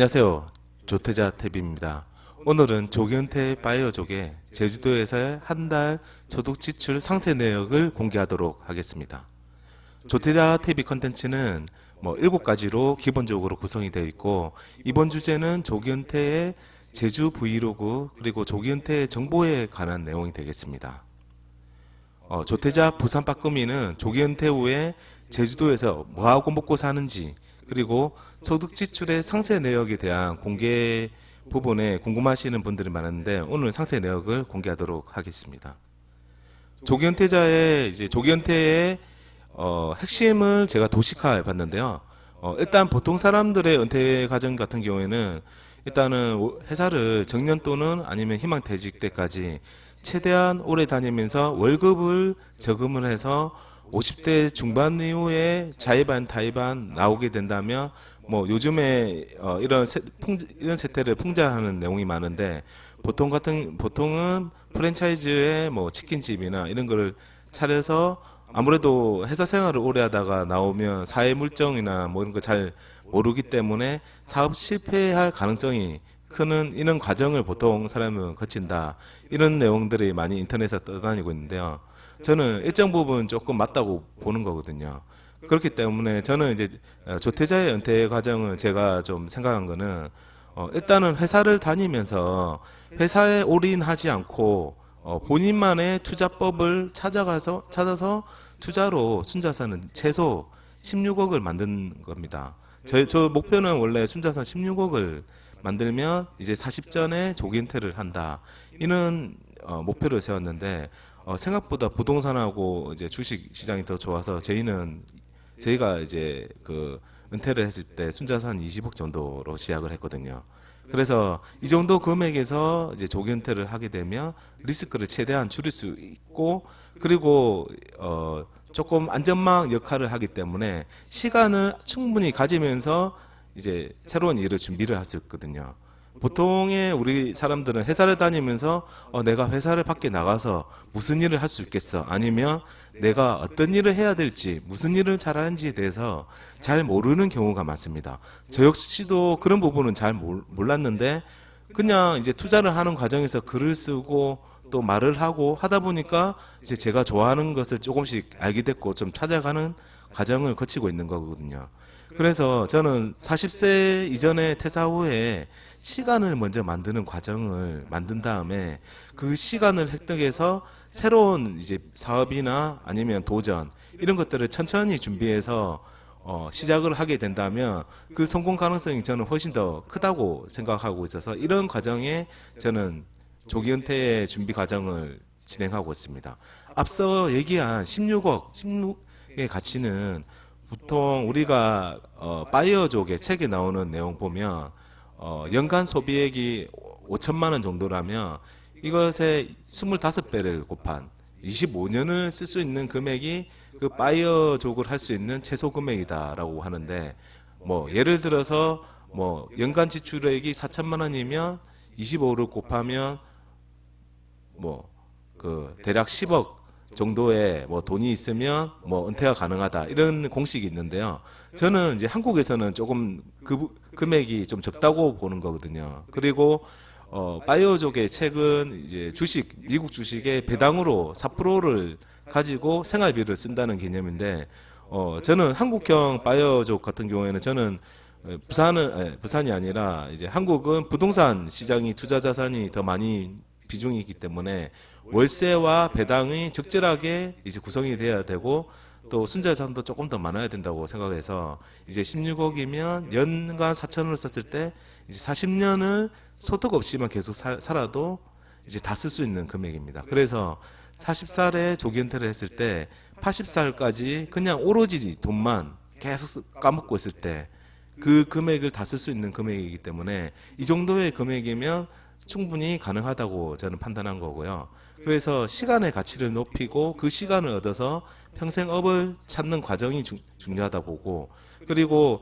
안녕하세요. 조태자 탭입니다. 오늘은 조경태 바이오족의 제주도에서의 한 달 소득 지출 상세 내역을 공개하도록 하겠습니다. 조태자 탭이 컨텐츠는 7가지로 기본적으로 구성이 되어 있고, 이번 주제는 조경태의 제주 브이로그 그리고 조경태의 정보에 관한 내용이 되겠습니다. 조태자 부산 빠꾸미는 조경태 후에 제주도에서 뭐하고 먹고 사는지, 그리고 소득 지출의 상세 내역에 대한 공개 부분에 궁금하시는 분들이 많은데, 오늘 상세 내역을 공개하도록 하겠습니다. 조경태의 핵심을 제가 도식화해 봤는데요. 일단 보통 사람들의 은퇴 과정 같은 경우에는 일단은 회사를 정년 또는 아니면 희망퇴직 때까지 최대한 오래 다니면서 월급을 저금을 해서 50대 중반 이후에 자의반 타의반 나오게 된다면 요즘에 이런 세태를 풍자하는 내용이 많은데, 보통은 프랜차이즈의 치킨집이나 이런 거를 차려서 아무래도 회사 생활을 오래 하다가 나오면 사회 물정이나 이런 거 잘 모르기 때문에 사업 실패할 가능성이 크는 이런 과정을 보통 사람은 거친다, 이런 내용들이 많이 인터넷에 떠다니고 있는데요. 저는 일정 부분 조금 맞다고 보는 거거든요. 그렇기 때문에 저는 이제 조태자의 은퇴 과정을 제가 좀 생각한 거는, 일단은 회사를 다니면서 회사에 올인하지 않고 본인만의 투자법을 찾아서 투자로 순자산은 최소 16억을 만든 겁니다. 저 목표는 원래 순자산 16억을 만들면 이제 40전에 조기은퇴를 한다, 이런 목표를 세웠는데, 생각보다 부동산하고 이제 주식 시장이 더 좋아서 저희가 이제 그 은퇴를 했을 때 순자산 20억 정도로 시작을 했거든요. 그래서 이 정도 금액에서 이제 조기 은퇴를 하게 되면 리스크를 최대한 줄일 수 있고, 그리고 조금 안전망 역할을 하기 때문에 시간을 충분히 가지면서 이제 새로운 일을 준비를 할 수 있거든요. 보통의 우리 사람들은 회사를 다니면서 내가 회사를 밖에 나가서 무슨 일을 할 수 있겠어, 아니면 내가 어떤 일을 해야 될지, 무슨 일을 잘하는지에 대해서 잘 모르는 경우가 많습니다. 저 역시도 그런 부분은 잘 몰랐는데, 그냥 이제 투자를 하는 과정에서 글을 쓰고 또 말을 하고 하다 보니까 이제 제가 좋아하는 것을 조금씩 알게 됐고 좀 찾아가는 과정을 거치고 있는 거거든요. 그래서 저는 40세 이전에 퇴사 후에 시간을 먼저 만드는 과정을 만든 다음에 그 시간을 획득해서 새로운 이제 사업이나 아니면 도전, 이런 것들을 천천히 준비해서 시작을 하게 된다면 그 성공 가능성이 저는 훨씬 더 크다고 생각하고 있어서, 이런 과정에 저는 조기 은퇴의 준비 과정을 진행하고 있습니다. 앞서 얘기한 16억의 가치는 보통 우리가 바이어족의 책에 나오는 내용 보면 연간 소비액이 5천만 원 정도라면 이것의 25배를 곱한 25년을 쓸 수 있는 금액이 그 바이어족을 할 수 있는 최소 금액이다라고 하는데, 예를 들어서 연간 지출액이 4천만 원이면 25를 곱하면 대략 10억 정도의 돈이 있으면 은퇴가 가능하다, 이런 공식이 있는데요. 저는 이제 한국에서는 조금 그 금액이 좀 적다고 보는 거거든요. 그리고 바이오족의 책은 이제 미국 주식의 배당으로 4%를 가지고 생활비를 쓴다는 개념인데, 저는 한국형 바이오족 같은 경우에는 저는 부산이 아니라 이제 한국은 부동산 시장이 투자 자산이 더 많이 비중이 있기 때문에 월세와 배당이 적절하게 이제 구성이 돼야 되고, 또 순자산도 조금 더 많아야 된다고 생각해서 이제 16억이면 연간 4천원을 썼을 때 이제 40년을 소득 없이만 계속 살아도 이제 다 쓸 수 있는 금액입니다. 그래서 40살에 조기 은퇴를 했을 때 80살까지 그냥 오로지 돈만 계속 까먹고 있을 때 그 금액을 다 쓸 수 있는 금액이기 때문에 이 정도의 금액이면 충분히 가능하다고 저는 판단한 거고요. 그래서 시간의 가치를 높이고 그 시간을 얻어서 평생업을 찾는 과정이 중요하다 보고, 그리고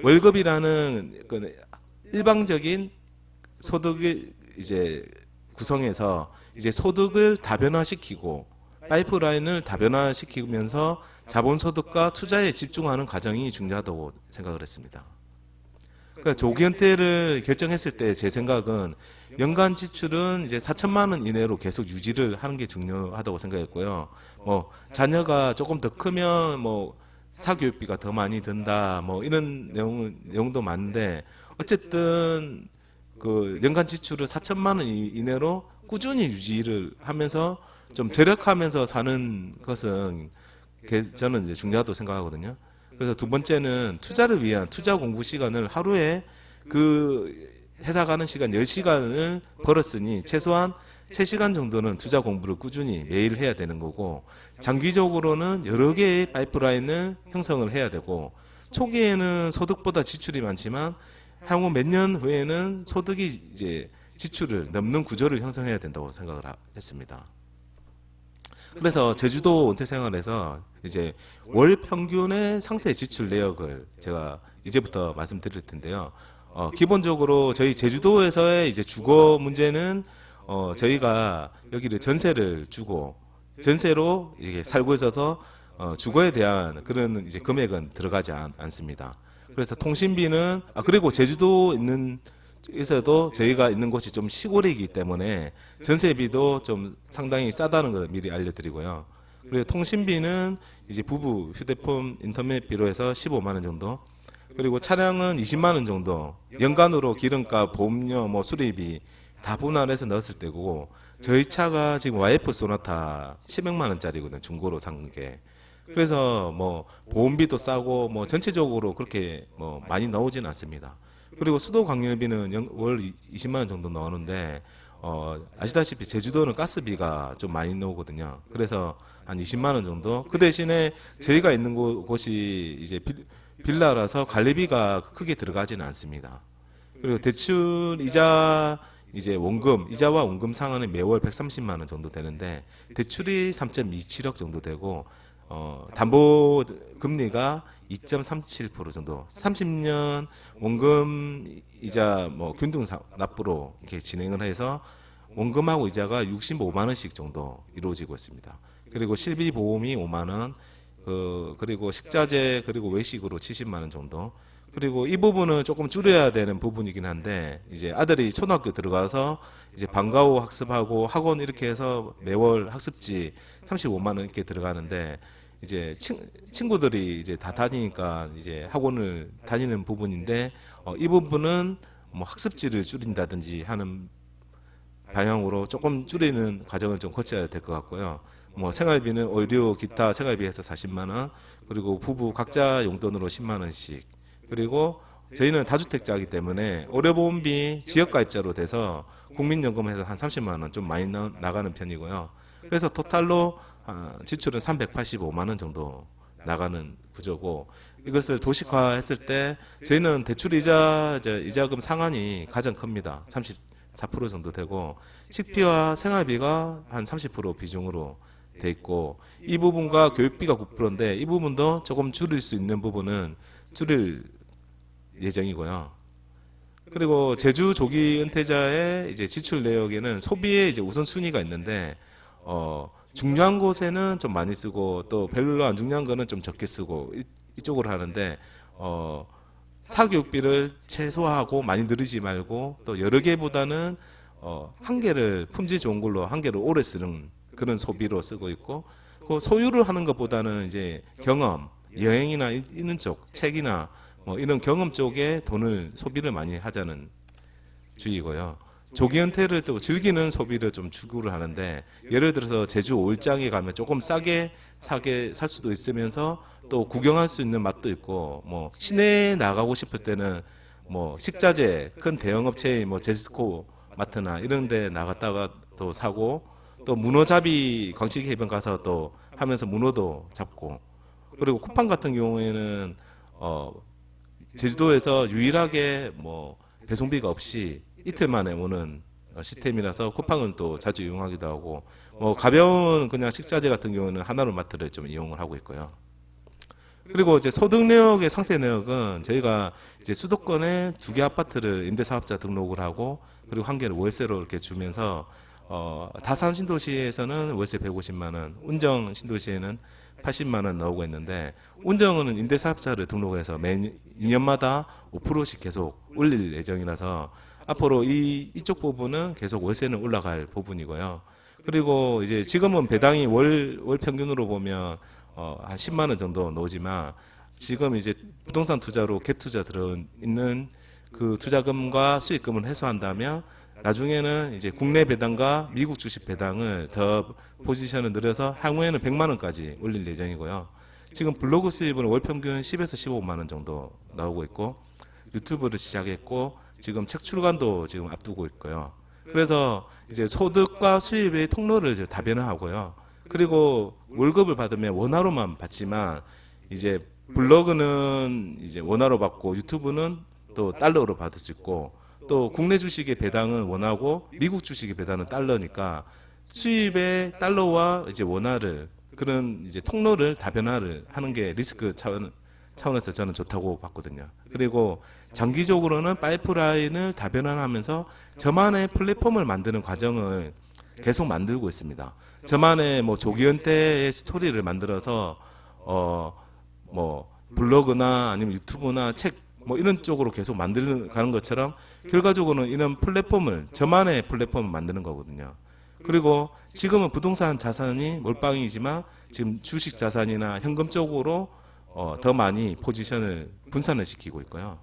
월급이라는 그 일방적인 소득을 이제 구성해서 이제 소득을 다변화시키고 파이프라인을 다변화시키면서 자본소득과 투자에 집중하는 과정이 중요하다고 생각을 했습니다. 그러니까 조기 은퇴를 결정했을 때 제 생각은 연간 지출은 이제 4천만 원 이내로 계속 유지를 하는 게 중요하다고 생각했고요. 뭐 자녀가 조금 더 크면 뭐 사교육비가 더 많이 든다 뭐 이런 내용도 많은데 어쨌든 그 연간 지출을 4천만 원 이내로 꾸준히 유지를 하면서 좀 절약하면서 사는 것은 저는 이제 중요하다고 생각하거든요. 그래서 두 번째는 투자를 위한 투자 공부 시간을 하루에 그 회사 가는 시간 10시간을 벌었으니 최소한 3시간 정도는 투자 공부를 꾸준히 매일 해야 되는 거고, 장기적으로는 여러 개의 파이프라인을 형성을 해야 되고, 초기에는 소득보다 지출이 많지만 향후 몇 년 후에는 소득이 이제 지출을 넘는 구조를 형성해야 된다고 생각을 했습니다. 그래서 제주도 은퇴 생활에서 이제 월 평균의 상세 지출 내역을 제가 이제부터 말씀드릴 텐데요. 기본적으로 저희 제주도에서의 이제 주거 문제는 저희가 여기를 전세를 주고 전세로 이게 살고 있어서 주거에 대한 그런 이제 금액은 들어가지 않습니다. 그래서 통신비는 그리고 제주도 있는 에서도 저희가 있는 곳이 좀 시골이기 때문에 전세비도 좀 상당히 싸다는 걸 미리 알려드리고요. 그리고 통신비는 이제 부부 휴대폰 인터넷비로 해서 15만 원 정도. 그리고 차량은 20만 원 정도. 연간으로 기름값, 보험료, 뭐 수리비 다 분할해서 넣었을 때고, 저희 차가 지금 YF 소나타 700만 원짜리거든요. 중고로 산 게. 그래서 뭐 보험비도 싸고 뭐 전체적으로 그렇게 뭐 많이 나오진 않습니다. 그리고 수도 광열비는 월 20만 원 정도 나오는데 아시다시피 제주도는 가스비가 좀 많이 나오거든요. 그래서 한 20만 원 정도. 그 대신에 저희가 있는 곳이 이제 빌라라서 관리비가 크게 들어가지는 않습니다. 그리고 대출 이자 이제 원금 이자와 원금 상환은 매월 130만 원 정도 되는데 대출이 3.27억 정도 되고 담보 금리가 2.37% 정도, 30년 원금 이자 뭐 균등 납부로 이렇게 진행을 해서 원금하고 이자가 65만 원씩 정도 이루어지고 있습니다. 그리고 실비 보험이 5만 원, 그리고 식자재 그리고 외식으로 70만 원 정도. 그리고 이 부분은 조금 줄여야 되는 부분이긴 한데, 이제 아들이 초등학교 들어가서 이제 방과후 학습하고 학원 이렇게 해서 매월 학습지 35만 원 이렇게 들어가는데, 이제 친구들이 이제 다 다니니까 이제 학원을 다니는 부분인데, 이 부분은 뭐 학습지를 줄인다든지 하는 방향으로 조금 줄이는 과정을 좀 거쳐야 될 것 같고요. 뭐 생활비는 의료 기타 생활비에서 40만 원, 그리고 부부 각자 용돈으로 10만 원씩. 그리고 저희는 다주택자이기 때문에 의료보험비 지역가입자로 돼서 국민연금에서 한 30만 원 좀 많이 나가는 편이고요. 그래서 토탈로 지출은 385만 원 정도 나가는 구조고, 이것을 도식화했을 때 저희는 대출 이자금 상환이 가장 큽니다. 34% 정도 되고, 식비와 생활비가 한 30% 비중으로 돼 있고, 이 부분과 교육비가 9%인데 이 부분도 조금 줄일 수 있는 부분은 줄일 예정이고요. 그리고 제주 조기 은퇴자의 이제 지출 내역에는 소비의 이제 우선순위가 있는데, 중요한 곳에는 좀 많이 쓰고 또 별로 안 중요한 거는 좀 적게 쓰고 이쪽으로 하는데, 사교육비를 최소화하고 많이 늘리지 말고 또 여러 개보다는 한 개를 품질 좋은 걸로 한 개를 오래 쓰는 그런 소비로 쓰고 있고, 그 소유를 하는 것보다는 이제 경험, 여행이나 이런 쪽, 책이나 뭐 이런 경험 쪽에 돈을 소비를 많이 하자는 주의고요. 조기 은퇴를 또 즐기는 소비를 좀 추구를 하는데, 예를 들어서 제주 5일장에 가면 조금 싸게 살 수도 있으면서 또 구경할 수 있는 맛도 있고, 뭐 시내에 나가고 싶을 때는 뭐 식자재 큰 대형업체의 뭐 제스코 마트나 이런 데 나갔다가 또 사고, 또 문어잡이 광식해변 가서 또 하면서 문어도 잡고, 그리고 쿠팡 같은 경우에는 제주도에서 유일하게 뭐 배송비가 없이 이틀 만에 오는 시스템이라서 쿠팡은 또 자주 이용하기도 하고, 뭐 가벼운 그냥 식자재 같은 경우는 하나로마트를 좀 이용을 하고 있고요. 그리고 이제 소득 내역의 상세 내역은 저희가 이제 수도권에 2개 아파트를 임대사업자 등록을 하고, 그리고 한 개를 월세로 이렇게 주면서 다산 신도시에서는 월세 150만 원, 운정 신도시에는 80만 원 나오고 있는데, 운정은 임대사업자를 등록해서 매 2년마다 5%씩 계속 올릴 예정이라서 앞으로 이쪽 부분은 계속 월세는 올라갈 부분이고요. 그리고 이제 지금은 배당이 월 평균으로 보면 한 10만 원 정도 나오지만, 지금 이제 부동산 투자로 갭 투자 들어있는 그 투자금과 수익금을 해소한다면 나중에는 이제 국내 배당과 미국 주식 배당을 더 포지션을 늘려서 향후에는 100만 원까지 올릴 예정이고요. 지금 블로그 수입은 월 평균 10에서 15만 원 정도 나오고 있고, 유튜브를 시작했고 지금 책 출간도 지금 앞두고 있고요. 그래서 이제 소득과 수입의 통로를 이제 다변화하고요. 그리고 월급을 받으면 원화로만 받지만, 이제 블로그는 이제 원화로 받고 유튜브는 또 달러로 받을 수 있고, 또 국내 주식의 배당은 원화고 미국 주식의 배당은 달러니까 수입의 달러와 이제 원화를, 그런 이제 통로를 다변화를 하는 게 리스크 차원에서 저는 좋다고 봤거든요. 그리고 장기적으로는 파이프라인을 다변화하면서 저만의 플랫폼을 만드는 과정을 계속 만들고 있습니다. 저만의 뭐 조기 은퇴의 스토리를 만들어서 뭐 블로그나 아니면 유튜브나 책 뭐 이런 쪽으로 계속 만들어 가는 것처럼, 결과적으로는 이런 플랫폼을, 저만의 플랫폼을 만드는 거거든요. 그리고 지금은 부동산 자산이 몰빵이지만 지금 주식 자산이나 현금 쪽으로 더 많이 포지션을 분산을 시키고 있고요.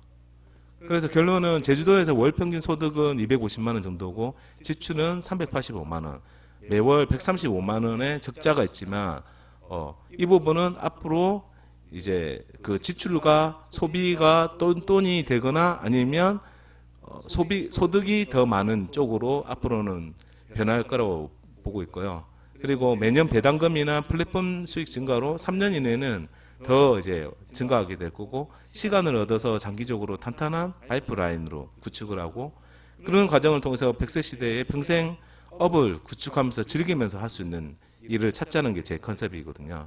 그래서 결론은 제주도에서 월 평균 소득은 250만 원 정도고 지출은 385만 원, 매월 135만 원의 적자가 있지만 이 부분은 앞으로 이제 그 지출과 소비가 똔똔이 되거나 아니면 소득이 더 많은 쪽으로 앞으로는 변할 거라고 보고 있고요. 그리고 매년 배당금이나 플랫폼 수익 증가로 3년 이내는 더 이제 증가하게 될 거고, 시간을 얻어서 장기적으로 탄탄한 파이프라인으로 구축을 하고, 그런 과정을 통해서 100세 시대에 평생 업을 구축하면서 즐기면서 할 수 있는 일을 찾자는 게 제 컨셉이거든요.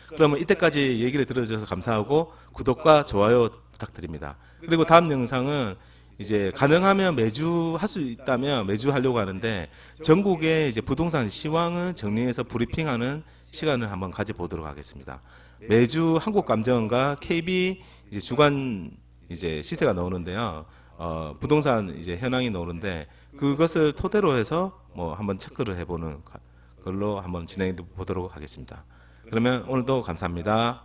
그러면 이때까지 얘기를 들어주셔서 감사하고 구독과 좋아요 부탁드립니다. 그리고 다음 영상은 이제 가능하면 매주 할 수 있다면 매주 하려고 하는데, 전국의 이제 부동산 시황을 정리해서 브리핑하는 시간을 한번 가져보도록 하겠습니다. 매주 한국감정원과 KB 이제 주간 이제 시세가 나오는데요. 부동산 이제 현황이 나오는데, 그것을 토대로 해서 뭐 한번 체크를 해보는 걸로 한번 진행해 보도록 하겠습니다. 그러면 오늘도 감사합니다.